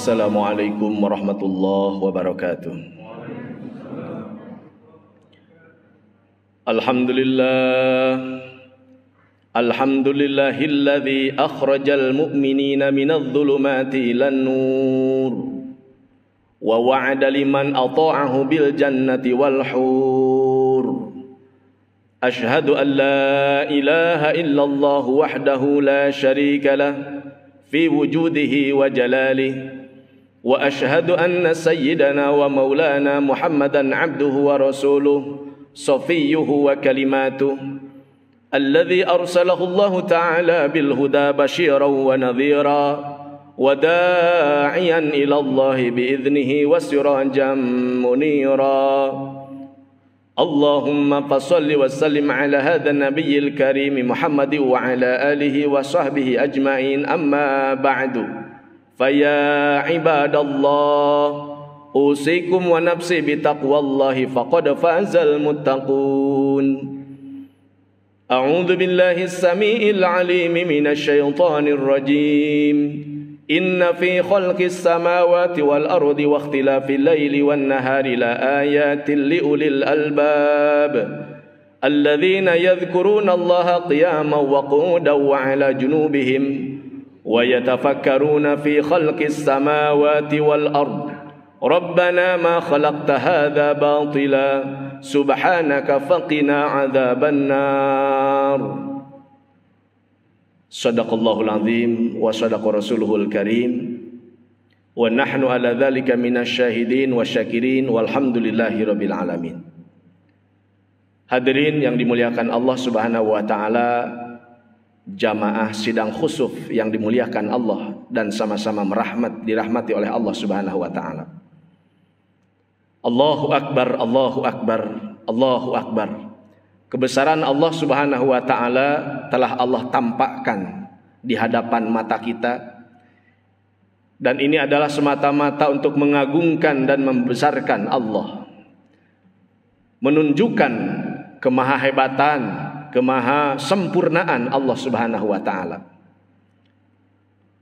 Assalamualaikum warahmatullahi wabarakatuh. Alhamdulillahilladzi akhrajal mu'minina minadh dhulumati ilan nur wa wa'ada liman ata'ahu bil jannati wal hur. Ashhadu an la ilaha illallah wahdahu la syarika lah fi wujudihi wa jalalihi wa ashhadu anna sayyidana wa maulana Muhammadan abduhu wa rasuluh safiyyuhu wa kalimatuh alladhi arsalahu Allah ta'ala bil huda basyiran wa nadhira wa da'iyan ila Allah bi idnihi wa sirajan munira. Allahumma fassalli wa sallim ala hadha nabiyil karim Muhammad wa ala alihi wa sahbihi ajma'in, amma ba'du. Faya ibadallah, usikum wa nafsi bitaqwallahi faqad fazal muttaqun. A'udzu billahi as-sami'il 'alim minasy syaithanir rajim. Inna fi khalqis samawati wal ardi wa ikhtilafil laili wan nahari la ayatin liulil albab alladhina yadhkuruna Allaha qiyaman wa qu'udan wa 'ala junubihim wa yatafakkaruna fi khalqis samawati wal ardi Rabbana ma khalaqta hadha batila subhanaka faqina 'adzaban nar. Sadaqallahul azim wa sadaqa rasuluhul karim wa nahnu ala dzalika minasyahidin wasyakirin walhamdulillahi rabbil alamin. Hadirin yang dimuliakan Allah Subhanahu wa taala, jamaah sidang khusuf yang dimuliakan Allah dan sama-sama dirahmati oleh Allah Subhanahu wa taala. Allahu akbar, Allahu akbar, Allahu akbar. Kebesaran Allah Subhanahu wa ta'ala telah Allah tampakkan di hadapan mata kita, dan ini adalah semata-mata untuk mengagungkan dan membesarkan Allah, menunjukkan kemahahebatan, kemahasempurnaan Allah Subhanahu wa ta'ala.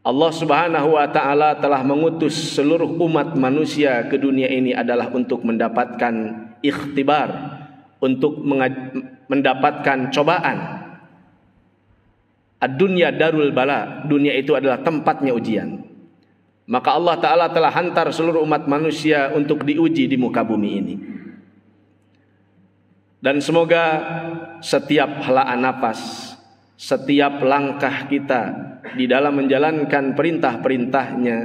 Allah Subhanahu wa ta'ala telah mengutus seluruh umat manusia ke dunia ini adalah untuk mendapatkan ikhtibar, untuk mendapatkan cobaan. Ad-dunya darul bala, dunia itu adalah tempatnya ujian. Maka Allah Ta'ala telah hantar seluruh umat manusia untuk diuji di muka bumi ini. Dan semoga setiap helaan nafas, setiap langkah kita di dalam menjalankan perintah-perintahnya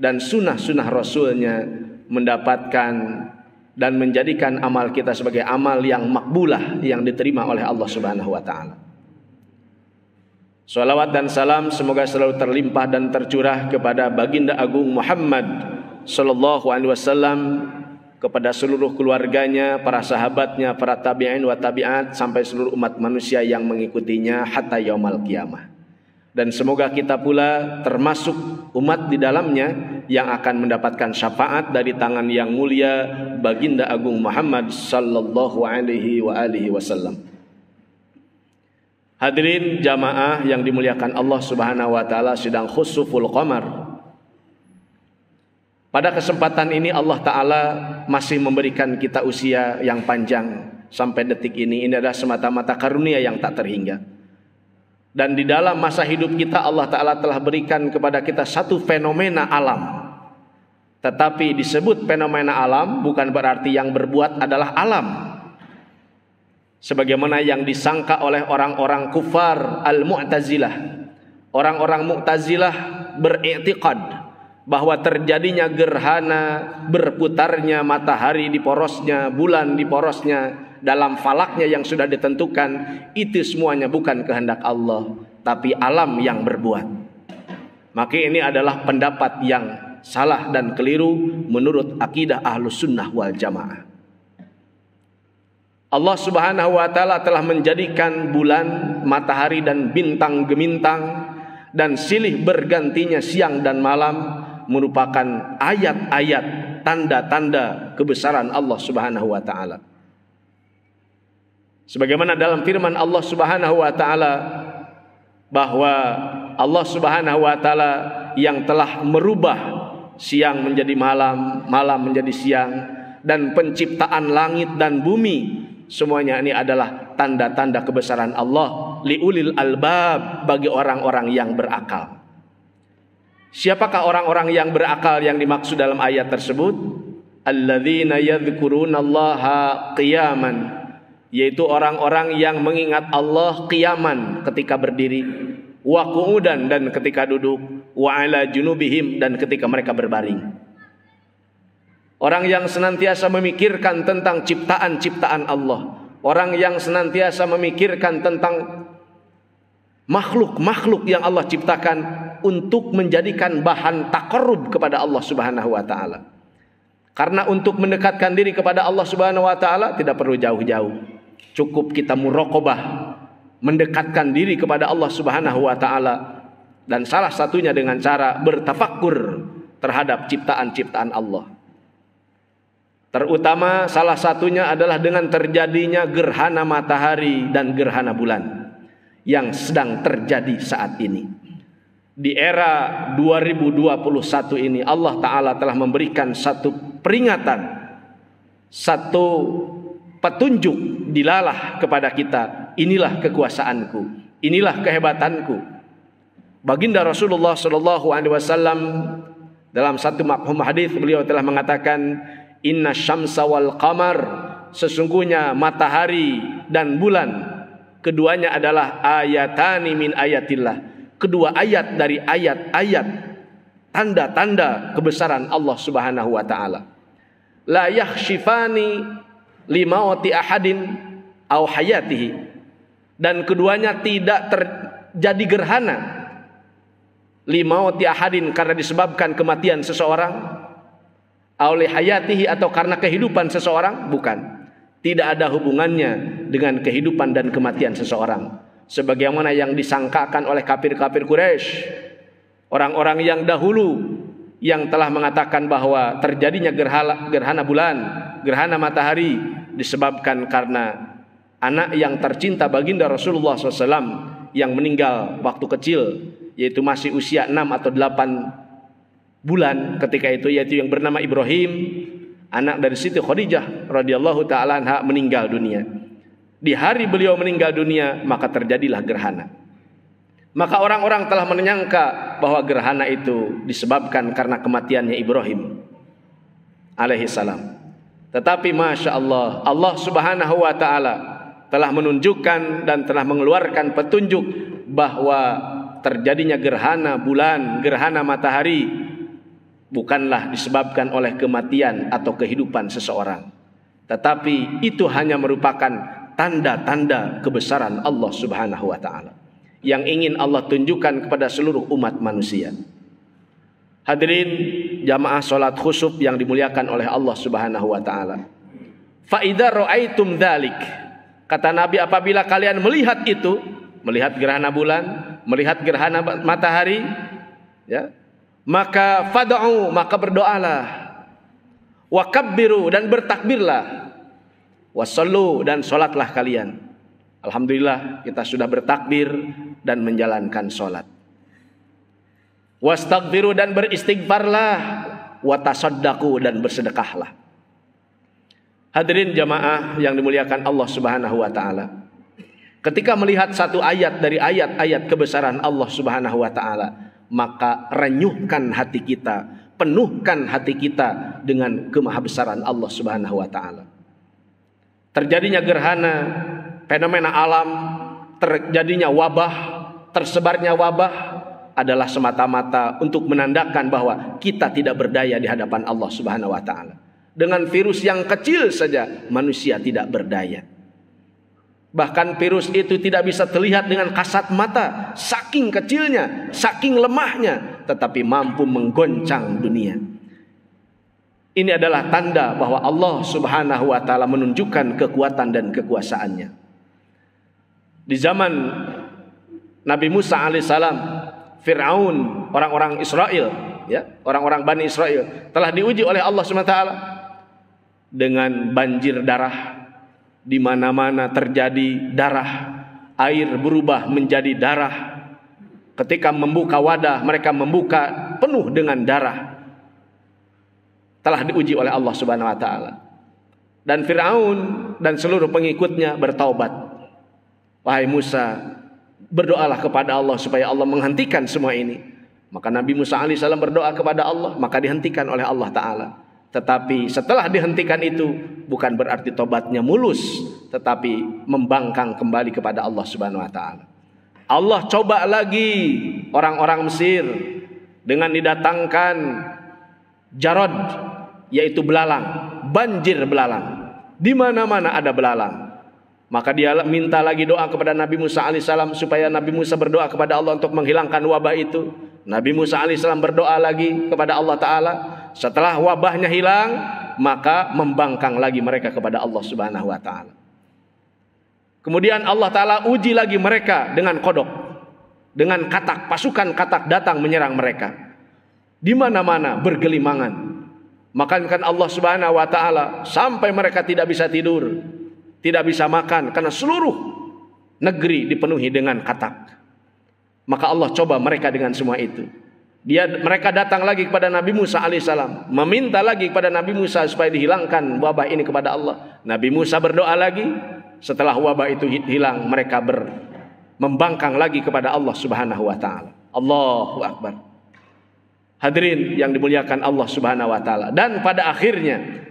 dan sunnah-sunnah Rasulnya mendapatkan dan menjadikan amal kita sebagai amal yang makbulah, yang diterima oleh Allah Subhanahu wa ta'ala. Salawat dan salam semoga selalu terlimpah dan tercurah kepada baginda agung Muhammad sallallahu alaihi wasallam, kepada seluruh keluarganya, para sahabatnya, para tabi'in wa tabi'at, sampai seluruh umat manusia yang mengikutinya hatta yaumal qiyamah. Dan semoga kita pula termasuk umat di dalamnya yang akan mendapatkan syafaat dari tangan yang mulia baginda agung Muhammad sallallahu alaihi wa alihi wasallam. Hadirin jamaah yang dimuliakan Allah Subhanahu wa taala sidang khusuful qamar. Pada kesempatan ini Allah taala masih memberikan kita usia yang panjang sampai detik ini. Ini adalah semata-mata karunia yang tak terhingga. Dan di dalam masa hidup kita Allah Ta'ala telah berikan kepada kita satu fenomena alam. Tetapi disebut fenomena alam bukan berarti yang berbuat adalah alam, sebagaimana yang disangka oleh orang-orang kufar al-Mu'tazilah. Orang-orang Mu'tazilah beriktikad bahwa terjadinya gerhana, berputarnya matahari di porosnya, bulan di porosnya, dalam falaknya yang sudah ditentukan, itu semuanya bukan kehendak Allah, tapi alam yang berbuat. Maka ini adalah pendapat yang salah dan keliru menurut akidah Ahlus Sunnah wal Jamaah. Allah Subhanahu wa ta'ala telah menjadikan bulan, matahari dan bintang gemintang dan silih bergantinya siang dan malam merupakan ayat-ayat, tanda-tanda kebesaran Allah Subhanahu wa ta'ala. Sebagaimana dalam firman Allah Subhanahu wa ta'ala bahwa Allah Subhanahu wa ta'ala yang telah merubah siang menjadi malam, malam menjadi siang, dan penciptaan langit dan bumi, semuanya ini adalah tanda-tanda kebesaran Allah liulil albab, bagi orang-orang yang berakal. Siapakah orang-orang yang berakal yang dimaksud dalam ayat tersebut? Alladzina yadhkurunallaha qiyaman, yaitu orang-orang yang mengingat Allah qiyaman, ketika berdiri, wa qu'udan, dan ketika duduk, wa ala junubihim, dan ketika mereka berbaring. Orang yang senantiasa memikirkan tentang ciptaan-ciptaan Allah, orang yang senantiasa memikirkan tentang makhluk-makhluk yang Allah ciptakan untuk menjadikan bahan taqarrub kepada Allah Subhanahu wa taala. Karena untuk mendekatkan diri kepada Allah Subhanahu wa taala tidak perlu jauh-jauh. Cukup kita muraqabah, mendekatkan diri kepada Allah Subhanahu wa taala, dan salah satunya dengan cara bertafakkur terhadap ciptaan-ciptaan Allah. Terutama salah satunya adalah dengan terjadinya gerhana matahari dan gerhana bulan yang sedang terjadi saat ini. Di era 2021 ini Allah Ta'ala telah memberikan satu peringatan, satu petunjuk, dilalah kepada kita, inilah kekuasaanku, inilah kehebatanku. Baginda Rasulullah SAW dalam satu mafhum hadis beliau telah mengatakan, inna syamsa wal qamar, sesungguhnya matahari dan bulan, keduanya adalah ayatani min ayatillah, kedua ayat dari ayat-ayat tanda-tanda kebesaran Allah Subhanahu wa taala. La yakhshifani limauti ahadin au hayatihi, dan keduanya tidak terjadi gerhana limauti ahadin, karena disebabkan kematian seseorang, au li hayatihi, atau karena kehidupan seseorang, bukan. Tidak ada hubungannya dengan kehidupan dan kematian seseorang, sebagaimana yang disangkakan oleh kafir-kafir Quraisy, orang-orang yang dahulu yang telah mengatakan bahwa terjadinya gerhana bulan, gerhana matahari disebabkan karena anak yang tercinta baginda Rasulullah SAW yang meninggal waktu kecil, yaitu masih usia 6 atau 8 bulan ketika itu, yaitu yang bernama Ibrahim, anak dari Siti Khadijah radhiyallahu taala anha, meninggal dunia. Di hari beliau meninggal dunia, maka terjadilah gerhana. Maka orang-orang telah menyangka bahwa gerhana itu disebabkan karena kematiannya Ibrahim alaihi salam. Tetapi Masya Allah, Allah Subhanahu wa ta'ala telah menunjukkan dan telah mengeluarkan petunjuk bahwa terjadinya gerhana bulan, gerhana matahari bukanlah disebabkan oleh kematian atau kehidupan seseorang, tetapi itu hanya merupakan tanda-tanda kebesaran Allah Subhanahu wa ta'ala yang ingin Allah tunjukkan kepada seluruh umat manusia. Hadirin jamaah salat khusuf yang dimuliakan oleh Allah Subhanahu wa ta'ala. Fa idza ra'aitum dzalik, kata Nabi, apabila kalian melihat itu, melihat gerhana bulan, melihat gerhana matahari, ya, maka fad'u, maka berdoalah, wa kabbiru, dan bertakbirlah, wasallu, dan sholatlah kalian. Alhamdulillah kita sudah bertakbir dan menjalankan sholat. Wastaghfiru, dan beristighfarlah, watasaddaqu, dan bersedekahlah. Hadirin jamaah yang dimuliakan Allah Subhanahu wa ta'ala, ketika melihat satu ayat dari ayat-ayat kebesaran Allah Subhanahu wa ta'ala, maka renyuhkan hati kita, penuhkan hati kita dengan kemahabesaran Allah Subhanahu wa ta'ala. Terjadinya gerhana, fenomena alam, terjadinya wabah, tersebarnya wabah adalah semata-mata untuk menandakan bahwa kita tidak berdaya di hadapan Allah Subhanahu wa ta'ala. Dengan virus yang kecil saja manusia tidak berdaya. Bahkan virus itu tidak bisa terlihat dengan kasat mata, saking kecilnya, saking lemahnya, tetapi mampu menggoncang dunia. Ini adalah tanda bahwa Allah Subhanahu wa ta'ala menunjukkan kekuatan dan kekuasaannya. Di zaman Nabi Musa alaihissalam, Fir'aun, orang-orang Israel, ya, orang-orang Bani Israel telah diuji oleh Allah Subhanahu wa ta'ala dengan banjir darah. Di mana-mana terjadi darah, air berubah menjadi darah. Ketika membuka wadah, mereka membuka penuh dengan darah. telah diuji oleh Allah Subhanahu wa taala. Dan Firaun dan seluruh pengikutnya bertaubat. Wahai Musa, berdoalah kepada Allah supaya Allah menghentikan semua ini. Maka Nabi Musa alaihissalam berdoa kepada Allah, maka dihentikan oleh Allah Ta'ala. Tetapi setelah dihentikan itu bukan berarti tobatnya mulus, tetapi membangkang kembali kepada Allah Subhanahu wa taala. Allah coba lagi orang-orang Mesir dengan didatangkan jarad, yaitu belalang, banjir belalang. Di mana-mana ada belalang. Maka dia minta lagi doa kepada Nabi Musa alaihissalam supaya Nabi Musa berdoa kepada Allah untuk menghilangkan wabah itu. Nabi Musa alaihissalam berdoa lagi kepada Allah Ta'ala. Setelah wabahnya hilang, maka membangkang lagi mereka kepada Allah Subhanahu wa taala. Kemudian Allah Ta'ala uji lagi mereka dengan kodok, dengan katak, pasukan katak datang menyerang mereka. Di mana-mana bergelimangan. Maka kan Allah Subhanahu wa taala sampai mereka tidak bisa tidur, tidak bisa makan karena seluruh negeri dipenuhi dengan katak. Maka Allah coba mereka dengan semua itu. Mereka datang lagi kepada Nabi Musa alaihissalam, meminta lagi kepada Nabi Musa supaya dihilangkan wabah ini kepada Allah. Nabi Musa berdoa lagi. Setelah wabah itu hilang, mereka membangkang lagi kepada Allah Subhanahu wa taala. Allahu akbar. Hadirin yang dimuliakan Allah Subhanahu wa taala. Dan pada akhirnya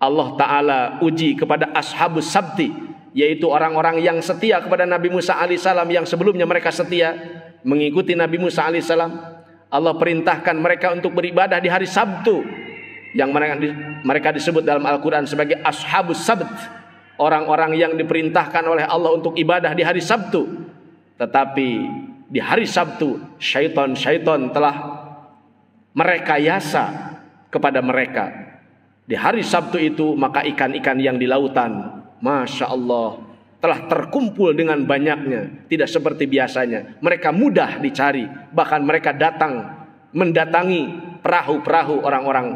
Allah Ta'ala uji kepada ashabus sabti, yaitu orang-orang yang setia kepada Nabi Musa alaihissalam, yang sebelumnya mereka setia mengikuti Nabi Musa alaihissalam. Allah perintahkan mereka untuk beribadah di hari Sabtu, yang mereka disebut dalam Al-Quran sebagai ashabus sabt, orang-orang yang diperintahkan oleh Allah untuk ibadah di hari Sabtu. Tetapi di hari Sabtu syaitan telah merekayasa kepada mereka. Di hari Sabtu itu maka ikan-ikan yang di lautan, Masya Allah, telah terkumpul dengan banyaknya, tidak seperti biasanya. Mereka mudah dicari, bahkan mereka mendatangi perahu-perahu orang-orang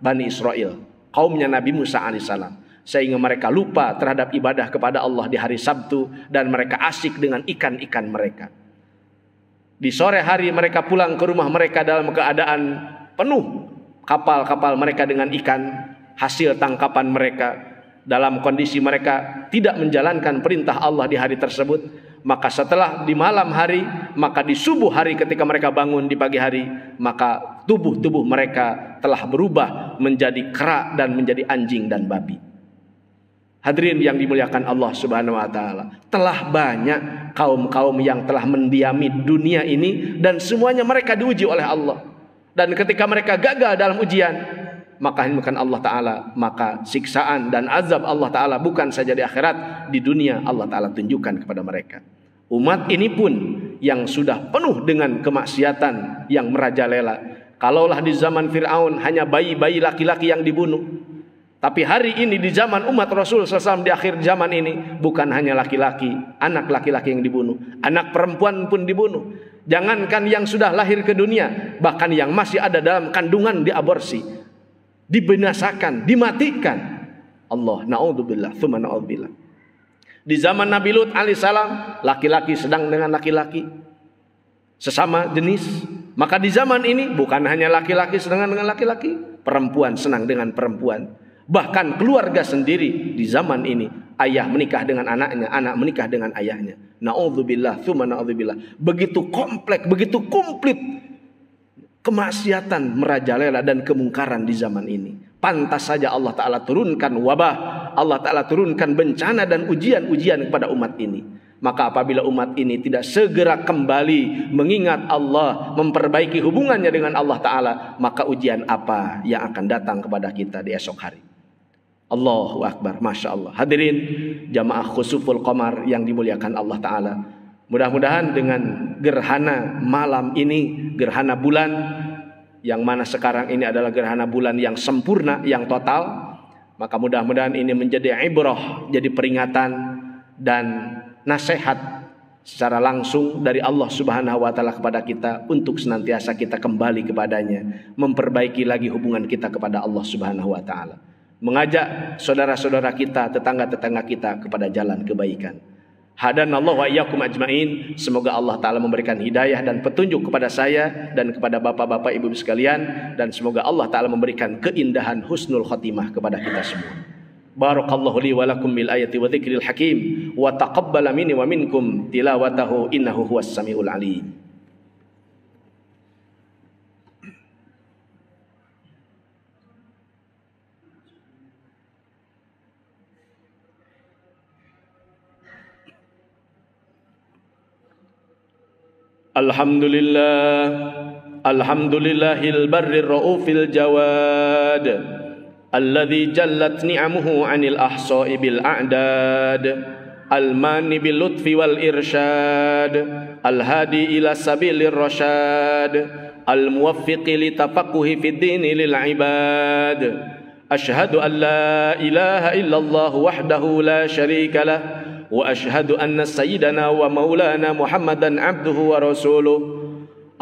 Bani Israel, kaumnya Nabi Musa alaihissalam, sehingga mereka lupa terhadap ibadah kepada Allah di hari Sabtu dan mereka asyik dengan ikan-ikan mereka. Di sore hari mereka pulang ke rumah mereka dalam keadaan penuh kapal-kapal mereka dengan ikan, hasil tangkapan mereka. Dalam kondisi mereka tidak menjalankan perintah Allah di hari tersebut, maka setelah di malam hari, maka di subuh hari ketika mereka bangun di pagi hari, maka tubuh-tubuh mereka telah berubah menjadi kera dan menjadi anjing dan babi. Hadirin yang dimuliakan Allah Subhanahu wa taala, telah banyak kaum-kaum yang telah mendiami dunia ini dan semuanya mereka diuji oleh Allah. Dan ketika mereka gagal dalam ujian, maka bukan Allah Ta'ala, maka siksaan dan azab Allah Ta'ala bukan saja di akhirat, di dunia Allah Ta'ala tunjukkan kepada mereka. Umat ini pun yang sudah penuh dengan kemaksiatan yang merajalela. Kalaulah di zaman Fir'aun hanya bayi-bayi laki-laki yang dibunuh, tapi hari ini di zaman umat Rasul SAW, di akhir zaman ini, bukan hanya laki-laki, anak laki-laki yang dibunuh, anak perempuan pun dibunuh. Jangankan yang sudah lahir ke dunia, bahkan yang masih ada dalam kandungan diaborsi, dibinasakan, dimatikan. Allah, na'udzubillah, tsumma na'udzubillah. Di zaman Nabi Lut alaihissalam, laki-laki sedang dengan laki-laki sesama jenis. Maka di zaman ini bukan hanya laki-laki sedang dengan laki-laki, perempuan senang dengan perempuan. Bahkan keluarga sendiri di zaman ini, ayah menikah dengan anaknya, anak menikah dengan ayahnya. Na'udzubillah, tsumma na'udzubillah. Begitu kompleks, begitu komplit kemaksiatan merajalela dan kemungkaran di zaman ini. Pantas saja Allah Ta'ala turunkan wabah, Allah Ta'ala turunkan bencana dan ujian-ujian kepada umat ini. Maka apabila umat ini tidak segera kembali mengingat Allah, memperbaiki hubungannya dengan Allah Ta'ala, maka ujian apa yang akan datang kepada kita di esok hari? Allahu Akbar, Masya Allah. Hadirin jamaah khusuful qamar yang dimuliakan Allah Ta'ala, mudah-mudahan dengan gerhana malam ini, gerhana bulan, yang mana sekarang ini adalah gerhana bulan yang sempurna, yang total, maka mudah-mudahan ini menjadi ibrah, jadi peringatan dan nasihat secara langsung dari Allah Subhanahu wa taala kepada kita untuk senantiasa kita kembali kepadanya, memperbaiki lagi hubungan kita kepada Allah Subhanahu wa taala, mengajak saudara-saudara kita, tetangga-tetangga kita kepada jalan kebaikan. Hadanallahu wa iyyakum ajmain. Semoga Allah Ta'ala memberikan hidayah dan petunjuk kepada saya dan kepada bapak-bapak ibu sekalian, dan semoga Allah Ta'ala memberikan keindahan husnul khatimah kepada kita semua. Barakallahu li wa lakum bil ayati wa dzikril hakim wa taqabbala minni wa minkum tilawatahu innahu huwas samiul alim. Alhamdulillahil barrir raufil jawad alladzi jallat ni'amuhu 'anil ahsa'i bil a'dad al-mani bil lutfi wal irsyad al-hadi ila sabilir rasyad al-muwaffiqi li tafaqquhi fid dini lil ibad. Asyhadu an la ilaha illallah wahdahu la syarika lah wa asyhadu anna sayyidana wa maulana Muhammadan abduhu wa rasuluh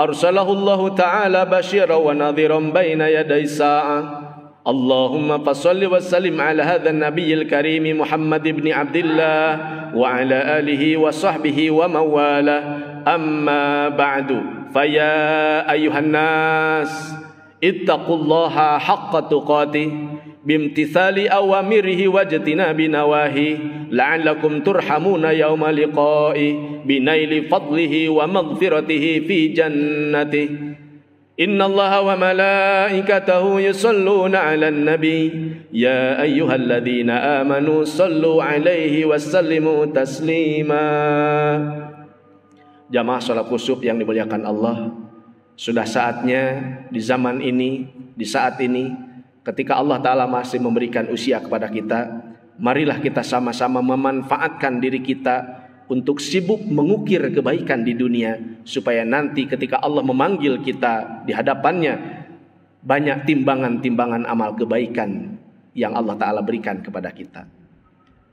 arsalahu Allah ta'ala basyiran wa nadhiran baina yaday sa'ah. Allahumma fassalli wa sallim ala hadha an-nabiyil karim Muhammad ibn Abdullah wa ala alihi wa sahbihi wa mawala. Amma ba'du, faya ayyuhan nas ittaqullaha haqqa tuqatih bimtithali awamirihi wajtinabi nawahi la'allakum turhamuna yawma liqa'i binaili fadlihi wa maghfiratihi fi jannati. Innallaha wa malaikatahu yusalluna 'alan nabi ya ayyuhalladzina amanu sallu 'alaihi wassallimu taslima. Jamaah salat khusyuk yang dimuliakan Allah, sudah saatnya di zaman ini, di saat ini, ketika Allah Ta'ala masih memberikan usia kepada kita, marilah kita sama-sama memanfaatkan diri kita untuk sibuk mengukir kebaikan di dunia, supaya nanti ketika Allah memanggil kita di hadapannya, banyak timbangan-timbangan amal kebaikan yang Allah Ta'ala berikan kepada kita.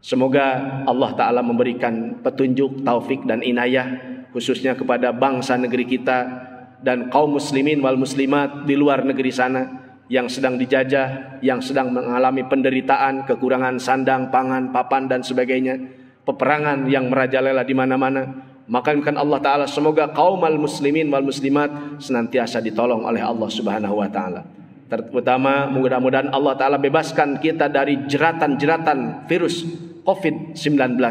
Semoga Allah Ta'ala memberikan petunjuk, taufik dan inayah, khususnya kepada bangsa negeri kita dan kaum muslimin wal muslimat di luar negeri sana yang sedang dijajah, yang sedang mengalami penderitaan, kekurangan sandang, pangan, papan dan sebagainya, peperangan yang merajalela di mana-mana. Maka Allah Ta'ala semoga kaum muslimin wal muslimat senantiasa ditolong oleh Allah Subhanahu wa Ta'ala. Terutama mudah-mudahan Allah Ta'ala bebaskan kita dari jeratan-jeratan virus COVID-19,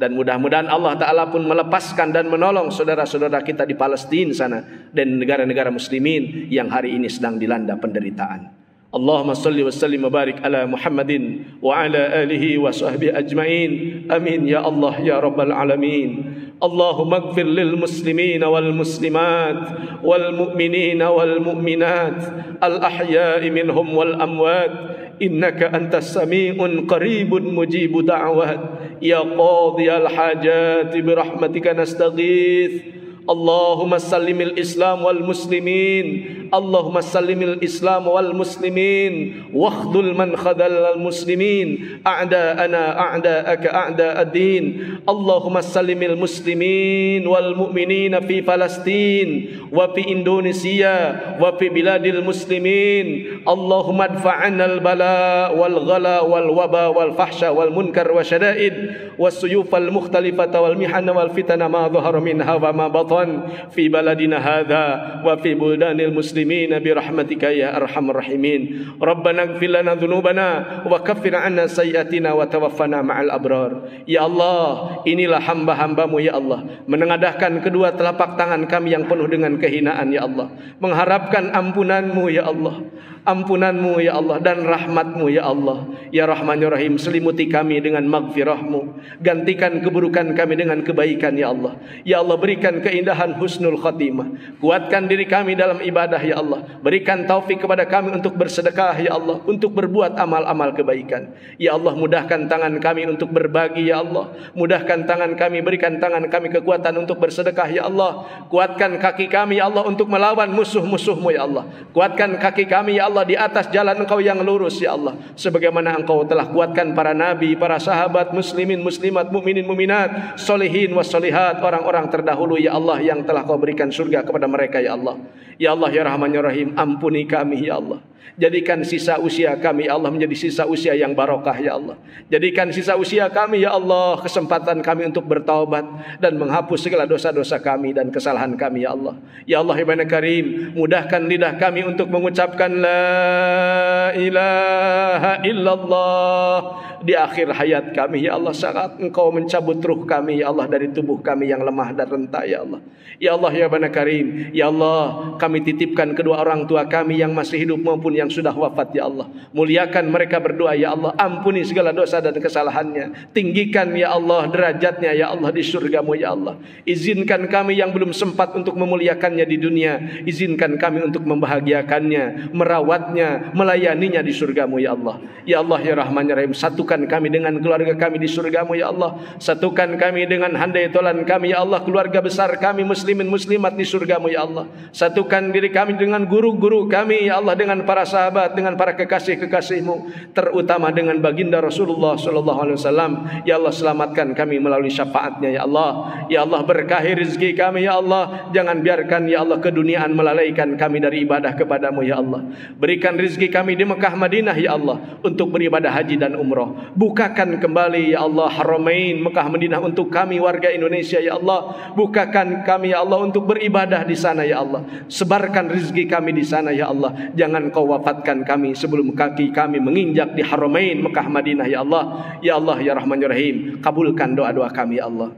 dan mudah-mudahan Allah Ta'ala pun melepaskan dan menolong saudara-saudara kita di Palestina sana dan negara-negara muslimin yang hari ini sedang dilanda penderitaan. Allahumma salli wa sallim wa barik ala Muhammadin wa ala alihi wa sahbihi ajma'in. Amin ya Allah ya rabbal alamin. Allahumma ighfir lil muslimina wal muslimat wal mu'minina wal mu'minat al ahya'i minhum wal amwat. Innaka antas sami'un qaribun mujibu da'wat. Ya qadiyal hajati birahmatika nastaghith. Allahumma sallimil Islam wal muslimin. Allahumma sallimil Islam wal muslimin. Wakhdul man khadal al muslimin. A'da'ana a'da'aka a'da'ad-din. Allahumma sallimil muslimin wal mu'minina fi Palestin wa fi Indonesia wa fi biladil muslimin. Allahumma adfa'anna al bala wal ghala wal waba wal fahsya wal munkar wa syada'id was suyuf al mukhtalifata wal mihana wal fitana ma dhahara minha wa ma batan fi baladina hadha wa fi buldanil muslimin birahmatika ya arhamar rahimin. Rabbana ighfir lana dhunubana wa kaffir 'anna sayyi'atina wa tawaffana ma'al abrar. Ya Allah, inilah hamba-hambamu ya Allah, menengadahkan kedua telapak tangan kami yang penuh dengan kehinaan ya Allah, mengharapkan ampunanmu ya Allah, ampunanmu ya Allah dan rahmatmu ya Allah. Ya Rahman ya Rahim, selimuti kami dengan maghfirahmu, gantikan keburukan kami dengan kebaikan ya Allah. Ya Allah, berikan keindahan husnul khatimah, kuatkan diri kami dalam ibadah ya Allah, berikan taufik kepada kami untuk bersedekah ya Allah, untuk berbuat amal-amal kebaikan ya Allah. Mudahkan tangan kami untuk berbagi ya Allah, mudahkan tangan kami, berikan tangan kami kekuatan untuk bersedekah ya Allah. Kuatkan kaki kami ya Allah untuk melawan musuh-musuhmu ya Allah. Kuatkan kaki kami ya Allah di atas jalan Engkau yang lurus ya Allah, sebagaimana Engkau telah kuatkan para nabi, para sahabat, muslimin, muslimat, mukminin, muminat, solihin wassolihat, orang-orang terdahulu ya Allah yang telah Kau berikan surga kepada mereka ya Allah. Ya Allah ya Rahman ya Rahim, ampuni kami ya Allah, Jadikan sisa usia kami ya Allah menjadi sisa usia yang barokah ya Allah. Jadikan sisa usia kami ya Allah kesempatan kami untuk bertaubat dan menghapus segala dosa-dosa kami dan kesalahan kami ya Allah. Ya Allah ya Bani Karim, mudahkan lidah kami untuk mengucapkan la ilaha illallah di akhir hayat kami ya Allah, saat Engkau mencabut ruh kami ya Allah dari tubuh kami yang lemah dan renta ya Allah. Ya Allah ya Bani Karim, ya Allah kami titipkan kedua orang tua kami yang masih hidup maupun yang sudah wafat ya Allah. Muliakan mereka berdua ya Allah, ampuni segala dosa dan kesalahannya, tinggikan ya Allah derajatnya ya Allah di surgamu ya Allah. Izinkan kami yang belum sempat untuk memuliakannya di dunia, izinkan kami untuk membahagiakannya, merawatnya, melayaninya di surgamu ya Allah. Ya Allah ya Rahman ya Rahim, satukan kami dengan keluarga kami di surgamu ya Allah. Satukan kami dengan handai tolan kami ya Allah, keluarga besar kami muslimin muslimat di surgamu ya Allah. Satukan diri kami dengan guru-guru kami ya Allah, dengan para sahabat, dengan para kekasih-kekasih-Mu, terutama dengan baginda Rasulullah sallallahu alaihi wasallam. Ya Allah selamatkan kami melalui syafaatnya ya Allah. Ya Allah berkahi rezeki kami ya Allah. Jangan biarkan ya Allah keduniaan melalaikan kami dari ibadah kepadamu ya Allah. Berikan rezeki kami di Mekah Madinah ya Allah untuk beribadah haji dan umrah. Bukakan kembali ya Allah Haramain Mekah Madinah untuk kami warga Indonesia ya Allah. Bukakan kami ya Allah untuk beribadah di sana ya Allah. Sebarkan rezeki kami di sana ya Allah. Jangan Kau wafatkan kami sebelum kaki kami menginjak di Haramain Mekah Madinah ya Allah. Ya Allah ya Rahman ya Rahim, kabulkan doa-doa kami ya Allah.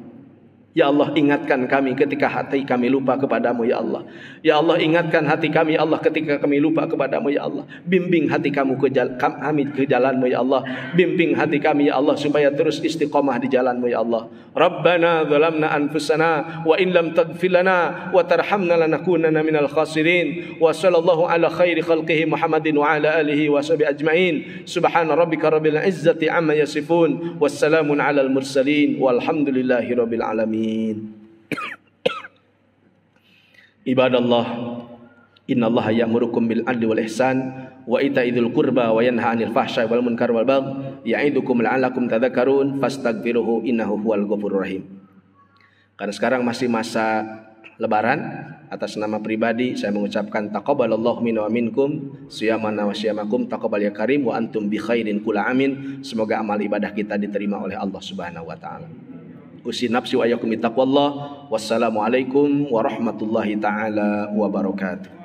Ya Allah ingatkan kami ketika hati kami lupa kepadamu ya Allah. Ya Allah ingatkan hati kami ya Allah ketika kami lupa kepadamu ya Allah. Bimbing hati kami ke jalanmu ya Allah. Bimbing hati kami ya Allah supaya terus istiqamah di jalanmu ya Allah. Rabbana zalamna anfusana wa in lam taghfir lana wa tarhamna lanakunanna minal khasirin. Wa sallallahu ala khairi khalqihi Muhammadin wa ala alihi wa sahbihi ajma'in. Subhana rabbika rabbil izzati amma yasifun. Wassalamun alal mursalin walhamdulillahi rabbil alamin. Ibadallah, innallaha ya'murukum bil adli wal ihsan wa ita'idzil qurba wa yanha 'anil fahsya'i wal munkari wal baghi ya'idukum la'allakum tadhakkarun fastaghfiruhu innahu huwal ghafurur rahim. Karena sekarang masih masa lebaran, atas nama pribadi saya mengucapkan taqabbalallahu minna wa minkum siyamana wa siyamakum taqabbal ya karim wa antum bi khairin kula amin. Semoga amal ibadah kita diterima oleh Allah Subhanahu wa taala. Usi nafsi wa ayakum bittaqwallah. Wassalamualaikum warahmatullahi taala wabarakatuh.